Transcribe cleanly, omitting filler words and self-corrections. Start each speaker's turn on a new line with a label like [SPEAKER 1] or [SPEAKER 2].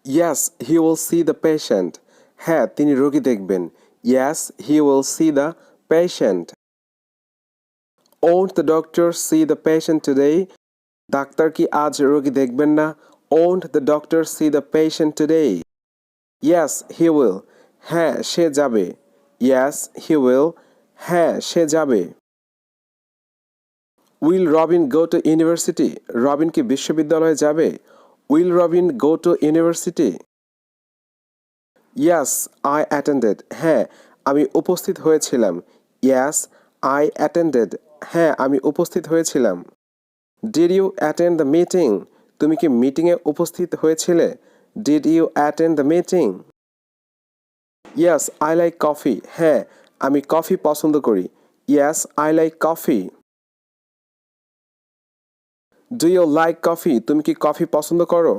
[SPEAKER 1] Yes, he will see the patient. হ্যাঁ, তিনি রোগী দেখবেন। Yes, he will see the patient. Won't the doctor see the patient today? Doctor কি আজ রোগী দেখবেন না? Won't the doctor see the patient today? Yes, he will. হ্যাঁ, সে যাবে। Yes, he will. হ্যাঁ, সে যাবে। Will Robin go to university? Robin কি বিশ্ববিদ্যালয়ে যাবে? Will Robin go to university? Yes, I attended. হ্যাঁ, আমি উপস্থিত হয়েছিলাম। Yes, I attended. হ্যাঁ, আমি উপস্থিত হয়েছিলাম। Did you attend the meeting? তুমি কি মিটিংয়ে উপস্থিত হয়েছিলে? Did you attend the meeting? Yes, I like coffee. হ্যাঁ, আমি কফি পছন্দ করি। Yes, I like coffee. Do you like coffee? তুমি কি কফি পছন্দ করো?